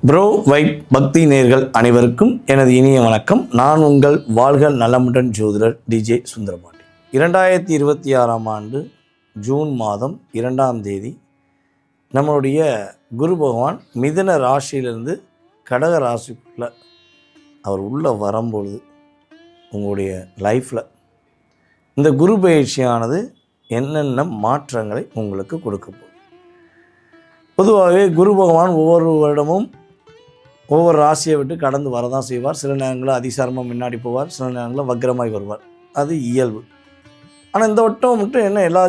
Bro vibe பக்தி நேர்கள் அனைவருக்கும் எனது இனிய வணக்கம். நான் உங்கள் வாழ்க நலமுடன் ஜோதிடர் டிஜே சுந்தரபாண்டி. 2026ஆம் ஆண்டு ஜூன் மாதம் 2ஆம் தேதி நம்மளுடைய குரு பகவான் மிதுன ராசியிலிருந்து கடக ராசிக்குள்ள அவர் உள்ளே வரும்பொழுது உங்களுடைய லைஃப்பில் இந்த குரு பயிற்சியானது என்னென்ன மாற்றங்களை உங்களுக்கு கொடுக்க போகுது. பொதுவாகவே குரு பகவான் ஒவ்வொரு வருடமும் ஒவ்வொரு ராசியை விட்டு கடந்து வரதான் செய்வார். சில நேரங்களில் அதிசாரமாக முன்னாடி போவார், சில நேரங்களில் வக்ரமாய் வருவார். அது இயல்பு. ஆனால் இந்த வட்டம் மட்டும் என்ன எல்லா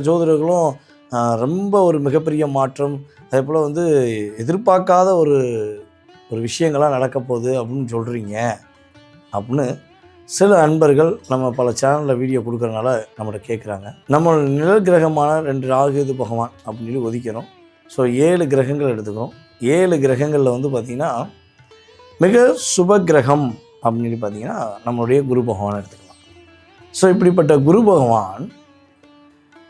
ஜோதிடர்களும் ரொம்ப ஒரு மிகப்பெரிய மாற்றம், அதே போல் எதிர்பார்க்காத ஒரு விஷயங்களாக நடக்க போகுது அப்படின்னு சொல்கிறீங்க அப்படின்னு சில அன்பர்கள் நம்ம பல சேனலில் வீடியோ கொடுக்குறதுனால நம்மகிட்ட கேட்குறாங்க. நம்ம நிழல் கிரகமான 2 ராகு பகவான் அப்படின்னு சொல்லி ஒதுக்கிறோம். ஸோ 7 கிரகங்கள் எடுத்துக்கிறோம். 7 கிரகங்களில் பார்த்திங்கன்னா மிக சுப கிரகம் அப்படின்னு சொல்லி பார்த்திங்கன்னா நம்மளுடைய குரு பகவான் எடுத்துக்கலாம். ஸோ இப்படிப்பட்ட குரு பகவான்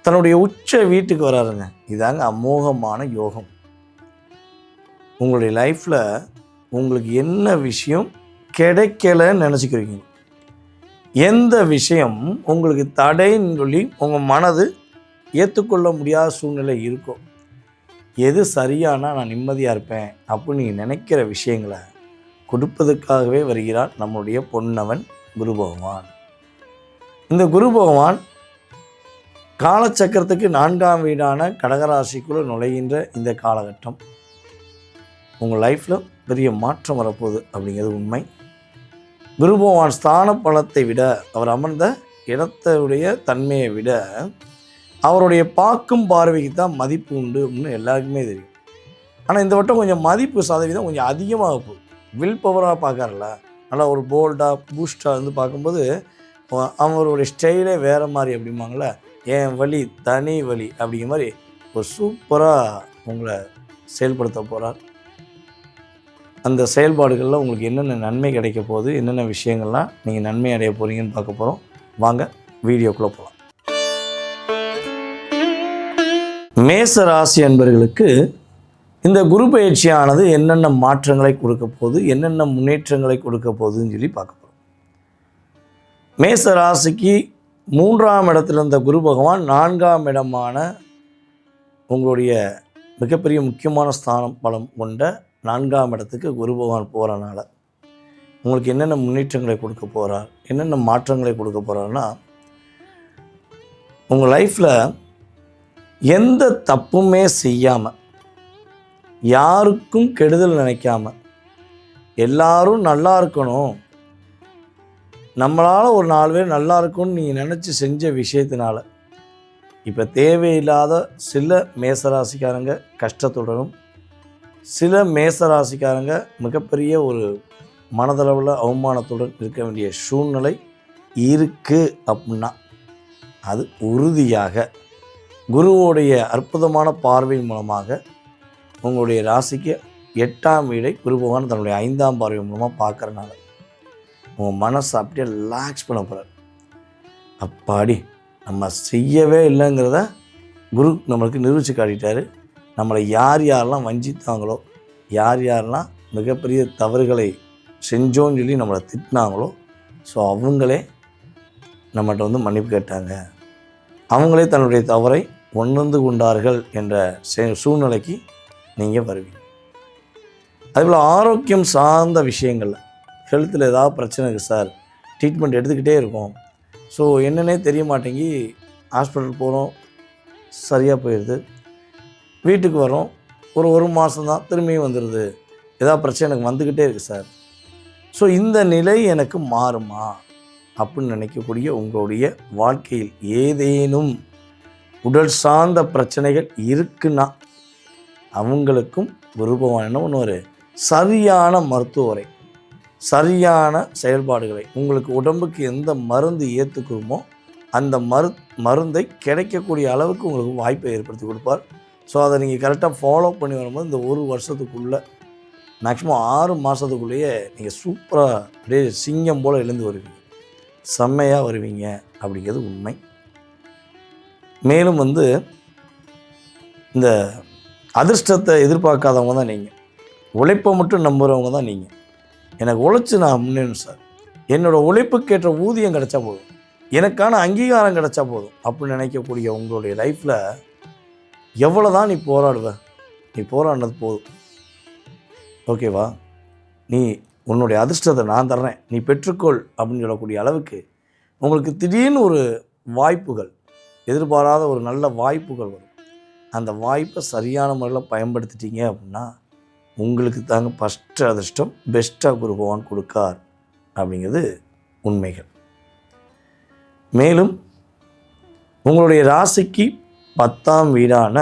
தன்னுடைய உச்ச வீட்டுக்கு வராருங்க. இதாங்க அமோகமான யோகம். உங்களுடைய லைஃப்பில் உங்களுக்கு என்ன விஷயம் கிடைக்கலன்னு நினச்சிக்கிறீங்க, எந்த விஷயம் உங்களுக்கு தடைன்னு சொல்லி உங்கள் மனது ஏற்றுக்கொள்ள முடியாத சூழ்நிலை இருக்கோ, எது சரியானா நான் நிம்மதியாக இருப்பேன் அப்படின்னு நீங்கள் நினைக்கிற விஷயங்களை கொடுப்பதற்காகவே வருகிறார் நம்முடைய பொன்னவன் குரு பகவான். இந்த குரு பகவான் காலச்சக்கரத்துக்கு 4ஆம் வீடான கடகராசிக்குள்ளே நுழைகின்ற இந்த காலகட்டம் உங்கள் லைஃப்பில் பெரிய மாற்றம் வரப்போகுது அப்படிங்கிறது உண்மை. குரு பகவான் ஸ்தான பலத்தை விட, அவர் அமர்ந்த இடத்துடைய தன்மையை விட அவருடைய பார்க்கும் பார்வைக்கு தான் மதிப்பு உண்டு அப்படின்னு எல்லாருக்குமே தெரியும். ஆனால் இந்த வட்டம் கொஞ்சம் மதிப்பு சதவீதம் கொஞ்சம் அதிகமாக போகுது. வில் பவராக பார்க்கறல, நல்லா ஒரு போல்டாக பூஸ்டாக பார்க்கும்போது அவருடைய ஸ்டைலே வேறு மாதிரி அப்படிம்பாங்களே, என் வழி தனி வழி அப்படிங்கிற மாதிரி ஒரு சூப்பராக உங்களை செயல்படுத்த போகிறார். அந்த செயல்பாடுகளில் உங்களுக்கு என்னென்ன நன்மை கிடைக்க போகுது, என்னென்ன விஷயங்கள்லாம் நீங்கள் நன்மை அடைய போகிறீங்கன்னு பார்க்க போகிறோம். வாங்க வீடியோக்குள்ளே போகலாம். மேச ராசி அன்பர்களுக்கு இந்த குரு பயிற்சியானது என்னென்ன மாற்றங்களை கொடுக்க போகுது, என்னென்ன முன்னேற்றங்களை கொடுக்க போகுதுன்னு சொல்லி பார்க்க போகிறோம். மேச ராசிக்கு 3ஆம் இடத்துல இருந்த குரு பகவான் 4ஆம் இடமான உங்களுடைய மிகப்பெரிய முக்கியமான ஸ்தானம் பலம் கொண்ட 4ஆம் இடத்துக்கு குரு பகவான் போகிறனால உங்களுக்கு என்னென்ன முன்னேற்றங்களை கொடுக்க போகிறார், என்னென்ன மாற்றங்களை கொடுக்க போகிறாருன்னா, உங்கள் லைஃப்பில் எந்த தப்புமே செய்யாமல், யாருக்கும் கெடுதல் நினைக்காமல், எல்லாரும் நல்லா இருக்கணும், நம்மளால் ஒரு 4 பேர் நல்லா இருக்கும்னு நீங்கள் நினச்சி செஞ்ச விஷயத்தினால இப்போ தேவையில்லாத சில மேசராசிக்காரங்க கஷ்டத்துடனும், சில மேசராசிக்காரங்க மிகப்பெரிய ஒரு மனதளவில் அவமானத்துடன் இருக்க வேண்டிய சூழ்நிலை இருக்குது அப்படின்னா அது உறுதியாக குருவோடைய அற்புதமான பார்வை மூலமாக உங்களுடைய ராசிக்கு 8ஆம் வீடை குரு பகவான் தன்னுடைய 5ஆம் பார்வை மூலமாக பார்க்குறனால உங்கள் மனசை அப்படியே ரிலாக்ஸ் பண்ண போகிறார். அப்பாடி நம்ம செய்யவே இல்லைங்கிறத குரு நம்மளுக்கு நிரூபித்து காட்டிட்டார். நம்மளை யார் யாரெல்லாம் வஞ்சித்தாங்களோ, யார் யாரெல்லாம் மிகப்பெரிய தவறுகளை செஞ்சோன்னு சொல்லி நம்மளை திட்டினாங்களோ, ஸோ அவங்களே நம்மகிட்ட மன்னிப்பு கேட்டாங்க, அவங்களே தன்னுடைய தவறை உணர்ந்து கொண்டார்கள் என்ற சூழ்நிலைக்கு நீங்கள் வருவீங்க. அதேபோல் ஆரோக்கியம் சார்ந்த விஷயங்களில் ஹெல்த்தில் ஏதாவது பிரச்சனை இருக்குது சார், ட்ரீட்மெண்ட் எடுத்துக்கிட்டே இருக்கோம், ஸோ என்னன்னே தெரிய மாட்டேங்கி ஹாஸ்பிட்டல் போகிறோம், சரியாக போயிடுது, வீட்டுக்கு வரோம், ஒரு மாதம் தான் திரும்பியும் வந்துடுது, ஏதாவது பிரச்சனை எனக்கு வந்துக்கிட்டே இருக்குது சார், ஸோ இந்த நிலை எனக்கு மாறுமா அப்படின்னு நினைக்கக்கூடிய உங்களுடைய வாழ்க்கையில் ஏதேனும் உடல் சார்ந்த பிரச்சனைகள் இருக்குன்னா அவங்களுக்கும் குரு பகவான் என்ன பண்ணுவார், சரியான மருத்துவரை, சரியான செயல்பாடுகளை, உங்களுக்கு உடம்புக்கு எந்த மருந்து ஏற்றுக்குமோ அந்த மருந்தை கிடைக்கக்கூடிய அளவுக்கு உங்களுக்கு வாய்ப்பை ஏற்படுத்தி கொடுப்பார். ஸோ அதை நீங்கள் கரெக்டாக ஃபாலோ பண்ணி வரும்போது இந்த 1 வருஷத்துக்குள்ளே மேக்ஸிமம் 6 மாதத்துக்குள்ளேயே நீங்கள் சூப்பராக அப்படியே சிங்கம் போல் எழுந்து வருவீங்க, செம்மையாக வருவீங்க அப்படிங்கிறது உண்மை. மேலும் இந்த அதிர்ஷ்டத்தை எதிர்பார்க்காதவங்க தான் நீங்கள். உழைப்பை மட்டும் நம்புகிறவங்க தான் நீங்கள். எனக்கு உழைச்சி நான் முன்னேறணும் சார், என்னோடய உழைப்புக்கேற்ற ஊதியம் கிடைச்சா போதும், எனக்கான அங்கீகாரம் கிடைச்சா போதும் அப்படின்னு நினைக்கக்கூடிய உங்களுடைய லைஃப்பில் எவ்வளோ தான் நீ போராடுவ, நீ போராடினது போதும். ஓகேவா? நீ உன்னுடைய அதிர்ஷ்டத்தை நான் தர்றேன், நீ பெற்றுக்கொள் அப்படின்னு சொல்லக்கூடிய அளவுக்கு உங்களுக்கு திடீர்னு ஒரு வாய்ப்புகள், எதிர்பாராத ஒரு நல்ல வாய்ப்புகள் வரும். அந்த வாய்ப்பை சரியான முறையில் பயன்படுத்திட்டீங்க அப்படின்னா உங்களுக்கு தாங்க ஃபஸ்ட்டு அதிர்ஷ்டம் பெஸ்ட்டாக குரு பகவான் கொடுக்கார் அப்படிங்கிறது உண்மைகள். மேலும் உங்களுடைய ராசிக்கு 10ஆம் வீடான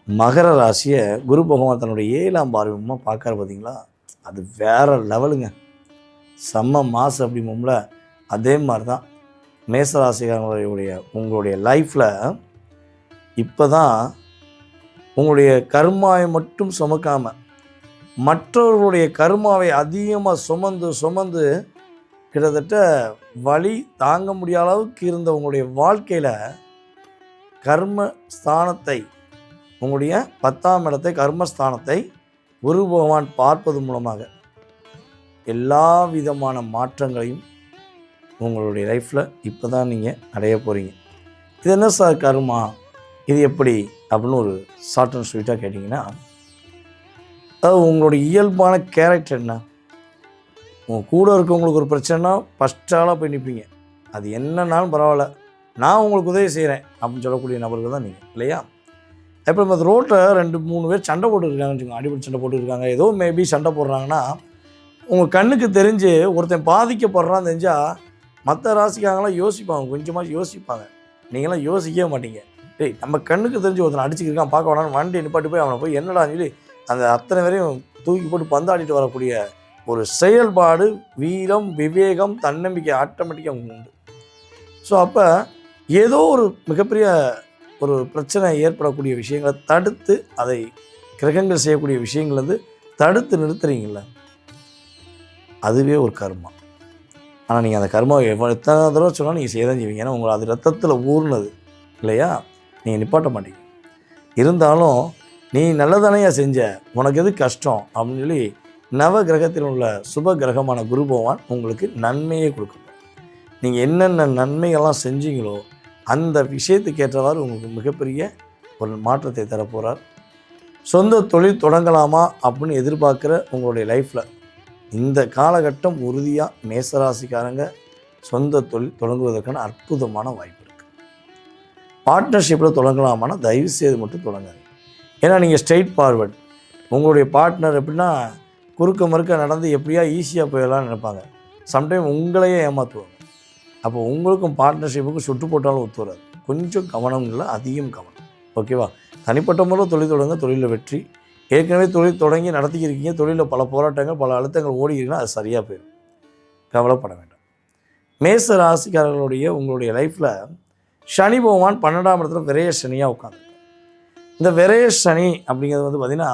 மகர ராசியை குரு பகவான் தன்னுடைய 7ஆம் பார்வையமாக பார்க்குற பார்த்தீங்களா? அது வேறு லெவலுங்க, செம்ம மாசு அப்படிம்போம்ல. அதே மாதிரி தான் மேசராசிக்காரங்களுடைய உங்களுடைய லைஃப்பில் இப்போ தான் உங்களுடைய கர்மாவை மட்டும் சுமக்காமல் மற்றவர்களுடைய கர்மாவை அதிகமாக சுமந்து கிட்டத்தட்ட வலி தாங்க முடியாத அளவுக்கு இருந்த உங்களுடைய வாழ்க்கையில் கர்மஸ்தானத்தை, உங்களுடைய 10ஆம் இடத்தை, கர்மஸ்தானத்தை குரு பகவான் பார்ப்பது மூலமாக எல்லா விதமான மாற்றங்களையும் உங்களுடைய லைஃப்பில் இப்போ தான் நீங்கள் அடைய போகிறீங்க. இது என்ன சார் கர்மா, இது எப்படி அப்படின்னு ஒரு ஷார்ட் அண்ட் ஸ்வீட்டாக கேட்டிங்கன்னா, அதாவது உங்களுடைய இயல்பான கேரக்டர் என்ன, உங்கள் கூட இருக்கவங்களுக்கு ஒரு பிரச்சனைனா ஃபஸ்ட்டாலாக போய் நிற்பீங்க, அது என்னன்னாலும் பரவாயில்ல நான் உங்களுக்கு உதவி செய்கிறேன் அப்படின்னு சொல்லக்கூடிய நபர்கள் தான் நீங்கள், இல்லையா? இப்போ இந்த ரோட்டில் 2-3 பேர் சண்டை போட்டுருக்காங்கன்னு வச்சுக்கோங்க, அடிப்படை சண்டை போட்டுருக்காங்க, ஏதோ மேபி சண்டை போடுறாங்கன்னா உங்கள் கண்ணுக்கு தெரிஞ்சு ஒருத்தன் பாதிக்கப்படுறான்னு தெரிஞ்சால் மற்ற ராசிக்காரங்களாம் யோசிப்பாங்க, கொஞ்சமாக யோசிப்பாங்க. நீங்களாம் யோசிக்கவே மாட்டீங்க. டேய், நம்ம கண்ணுக்கு தெரிஞ்சு ஒருத்தனை அடிச்சுக்கிருக்கான், பார்க்க வேணான்னு வண்டியை நிப்பாட்டி போய் அவனை போய் என்னடான்னு சொல்லி அந்த அத்தனை வரையும் தூக்கி போட்டு பந்தாடிட்டு வரக்கூடிய ஒரு செயல்பாடு, வீரம், விவேகம், தன்னம்பிக்கை ஆட்டோமேட்டிக்காக உண்டு. ஸோ அப்போ ஏதோ ஒரு மிகப்பெரிய ஒரு பிரச்சனை ஏற்படக்கூடிய விஷயங்களை தடுத்து, அதை கிரகங்கள் செய்யக்கூடிய விஷயங்கள் வந்து தடுத்து நிறுத்துறீங்கள, அதுவே ஒரு கர்மா. ஆனால் நீங்கள் அந்த கர்மாவை எத்தனை தடவை சொன்னால் நீங்கள் செய்ய தான் செய்வீங்க, ஏன்னா உங்களை அது ரத்தத்தில் ஊர்னது இல்லையா, நீங்கள் நிப்பாட்ட மாட்டீங்க. இருந்தாலும் நீ நல்லதானையா செஞ்ச, உனக்கு எது கஷ்டம் அப்படின்னு சொல்லி நவ கிரகத்தில் உள்ள சுப கிரகமான குரு பகவான் உங்களுக்கு நன்மையே கொடுக்கணும். நீங்கள் என்னென்ன நன்மைகள்லாம் செஞ்சீங்களோ அந்த விஷயத்துக்கு ஏற்றவாறு உங்களுக்கு மிகப்பெரிய ஒரு மாற்றத்தை தரப்போகிறார். சொந்த தொழில் தொடங்கலாமா அப்படின்னு எதிர்பார்க்குற உங்களுடைய லைஃப்பில் இந்த காலகட்டம் உறுதியாக மேசராசிக்காரங்க சொந்த தொழில் தொடங்குவதற்கான அற்புதமான வாய்ப்பு இருக்குது. பார்ட்னர்ஷிப்பில் தொடங்கலாமான்னா தயவு செய்து மட்டும் தொடங்காது. ஏன்னா நீங்கள் ஸ்ட்ரெயிட் ஃபார்வர்ட், உங்களுடைய பார்ட்னர் எப்படின்னா குறுக்க மறுக்க நடந்து எப்படியா ஈஸியாக போயிடலாம்னு நினைப்பாங்க. சம்டைம் உங்களையே ஏமாற்றுவாங்க. அப்போ உங்களுக்கும் பார்ட்னர்ஷிப்புக்கும் சுட்டு போட்டாலும் ஒத்து வராது. கொஞ்சம் கவனம் இல்லை, அதிகம் கவனம். ஓகேவா? தனிப்பட்ட முறையில் தொழில் தொடங்க, தொழிலில் வெற்றி. ஏற்கனவே தொழில் தொடங்கி நடத்திக்கிருக்கீங்க, தொழிலில் பல போராட்டங்கள், பல அழுத்தங்கள் ஓடிக்கிறீங்கன்னா அது சரியாக போயிடும், கவலைப்பட வேண்டாம். மேச ராசிக்காரர்களுடைய உங்களுடைய லைஃப்பில் சனி பகவான் 12ஆம் இடத்துல விரய சனியாக உட்காந்து. இந்த விரய சனி அப்படிங்கிறது வந்து பார்த்திங்கன்னா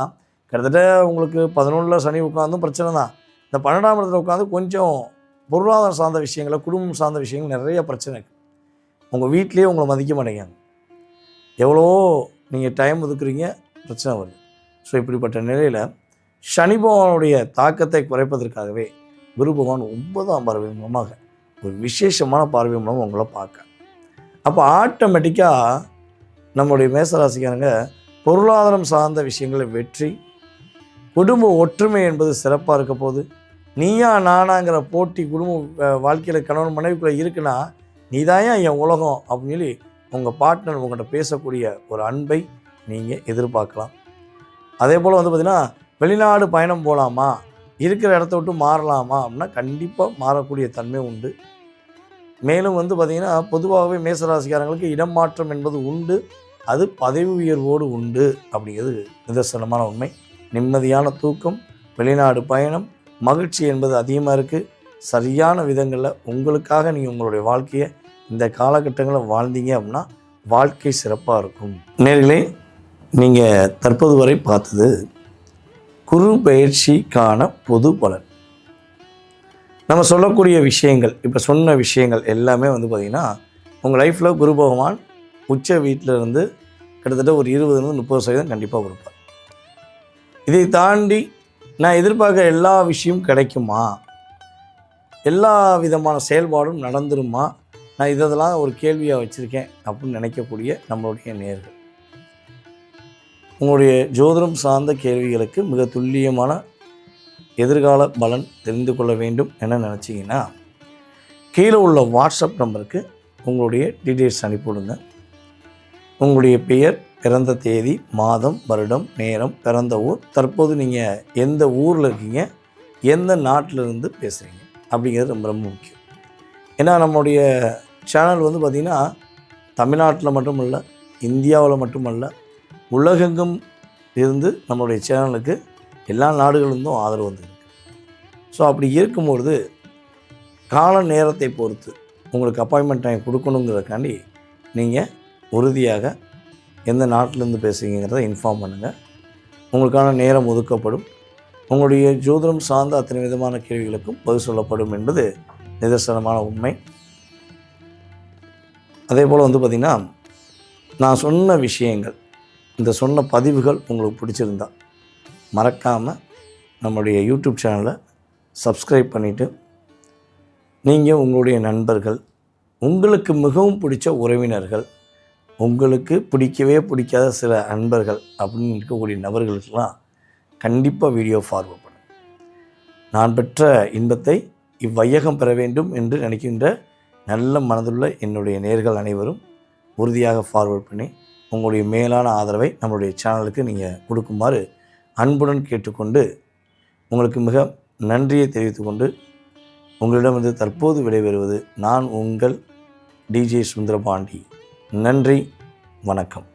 கிட்டத்தட்ட உங்களுக்கு 11 சனி உட்காந்தும் பிரச்சனை தான். இந்த 12ஆம் இடத்துல உட்காந்து கொஞ்சம் பொருளாதாரம் சார்ந்த விஷயங்கள, குடும்பம் சார்ந்த விஷயங்கள் நிறைய பிரச்சனை இருக்குது. உங்கள் வீட்லேயே உங்களை மதிக்க மாட்டேங்காங்க, எவ்வளவோ நீங்கள் டைம் ஒதுக்குறீங்க, பிரச்சனை வருது. ஸோ இப்படிப்பட்ட நிலையில் சனி பகவானுடைய தாக்கத்தை குறைப்பதற்காகவே குரு பகவான் 9ஆம் பார்வை மூலமாக ஒரு விசேஷமான பார்வை மூலம் உங்களை பார்க்க. அப்போ ஆட்டோமேட்டிக்காக நம்மளுடைய மேசராசிக்காரங்க பொருளாதாரம் சார்ந்த விஷயங்களில் வெற்றி, குடும்ப ஒற்றுமை என்பது சிறப்பாக இருக்க போது. நீயா நானாங்கிற போட்டி குடும்ப வாழ்க்கையில் கணவன் மனைவிக்குள்ளே இருக்குன்னா நீதாயா என் உலகம் அப்படின்னு சொல்லி உங்கள் பார்ட்னர் உங்கள்கிட்ட பேசக்கூடிய ஒரு அன்பை நீங்கள் எதிர்பார்க்கலாம். அதே போல் வந்து பார்த்திங்கன்னா வெளிநாடு பயணம் போகலாமா, இருக்கிற இடத்த விட்டு மாறலாமா அப்படின்னா கண்டிப்பாக மாறக்கூடிய தன்மை உண்டு. மேலும் வந்து பார்த்திங்கன்னா பொதுவாகவே மேசராசிக்காரங்களுக்கு இடம் மாற்றம் என்பது உண்டு, அது பதவி உயர்வோடு உண்டு அப்படிங்கிறது நிதர்சனமான உண்மை. நிம்மதியான தூக்கம், வெளிநாடு பயணம், மகிழ்ச்சி என்பது அதிகமாக இருக்குது. சரியான விதங்களில் உங்களுக்காக நீங்கள் உங்களுடைய வாழ்க்கையை இந்த காலகட்டங்களில் வாழ்ந்தீங்க அப்படின்னா வாழ்க்கை சிறப்பாக இருக்கும். நேர்களே, நீங்கள் தற்போது வரை பார்த்தது குரு பயிற்சிக்கான பொது பலன். நம்ம சொல்லக்கூடிய விஷயங்கள், இப்போ சொன்ன விஷயங்கள் எல்லாமே வந்து பார்த்திங்கன்னா உங்கள் லைஃப்பில் குரு பகவான் உச்ச வீட்டில் இருந்து கிட்டத்தட்ட ஒரு 20-30% கண்டிப்பாக கொடுப்பார். இதை தாண்டி நான் எதிர்பார்க்குற எல்லா விஷயமும் கிடைக்குமா, எல்லா விதமான செயல்பாடும் நடந்துருமா, நான் இதெல்லாம் ஒரு கேள்வியாக வச்சுருக்கேன் அப்படின்னு நினைக்கக்கூடிய நம்மளுடைய நேயர்கள், உங்களுடைய ஜோதிடம் சார்ந்த கேள்விகளுக்கு மிக துல்லியமான எதிர்கால பலன் தெரிந்து கொள்ள வேண்டும் என நினச்சிங்கன்னா கீழே உள்ள வாட்ஸ்அப் நம்பருக்கு உங்களுடைய டீட்டெயில்ஸ் அனுப்பிவிடுங்க. உங்களுடைய பெயர், பிறந்த தேதி, மாதம், வருடம், நேரம், பிறந்த ஊர், தற்போது நீங்கள் எந்த ஊரில் இருக்கீங்க, எந்த நாட்டிலிருந்து பேசுகிறீங்க அப்படிங்கிறது ரொம்ப ரொம்ப முக்கியம். ஏன்னா நம்மளுடைய சேனல் வந்து பார்த்திங்கன்னா தமிழ்நாட்டில் மட்டும் இல்லை, இந்தியாவில் மட்டுமல்ல, உலகெங்கும் இருந்து நம்மளுடைய சேனலுக்கு எல்லா நாடுகளிலிருந்தும் ஆதரவு வந்துருக்கு. ஸோ அப்படி இருக்கும்பொழுது கால நேரத்தை பொறுத்து உங்களுக்கு அப்பாயின்மெண்ட் டைம் கொடுக்கணுங்கிறதுக்காண்டி நீங்கள் உறுதியாக எந்த நாட்டிலேருந்து பேசுகிறீங்கிறத இன்ஃபார்ம் பண்ணுங்கள். உங்களுக்கான நேரம் ஒதுக்கப்படும். உங்களுடைய ஜோதிடம் சார்ந்த அத்தனை விதமான கேள்விகளுக்கும் பதில் சொல்லப்படும் என்பது நிதர்சனமான உண்மை. அதே போல் வந்து பார்த்திங்கன்னா, நான் சொன்ன விஷயங்கள், இந்த சொன்ன பதிவுகள் உங்களுக்கு பிடிச்சிருந்தா மறக்காமல் நம்மளுடைய யூடியூப் சேனலை சப்ஸ்கிரைப் பண்ணிவிட்டு நீங்கள் உங்களுடைய நண்பர்கள், உங்களுக்கு மிகவும் பிடிச்ச உறவினர்கள், உங்களுக்கு பிடிக்கவே பிடிக்காத சில நண்பர்கள் அப்படின்னு இருக்கக்கூடிய நபர்களுக்கெல்லாம் கண்டிப்பாக வீடியோ ஃபார்வர்ட் பண்ணுங்கள். நான் பெற்ற இன்பத்தை இவ்வையகம் பெற வேண்டும் என்று நினைக்கின்ற நல்ல மனதுள்ள என்னுடைய நேயர்கள் அனைவரும் உறுதியாக ஃபார்வர்ட் பண்ணி உங்களுடைய மேலான ஆதரவை நம்மளுடைய சேனலுக்கு நீங்கள் கொடுக்குமாறு அன்புடன் கேட்டுக்கொண்டு உங்களுக்கு மிக நன்றியை தெரிவித்துக்கொண்டு உங்களிடமிருந்து தற்போது விடைபெறுவது நான் உங்கள் டிஜே சுந்தரபாண்டி. நன்றி, வணக்கம்.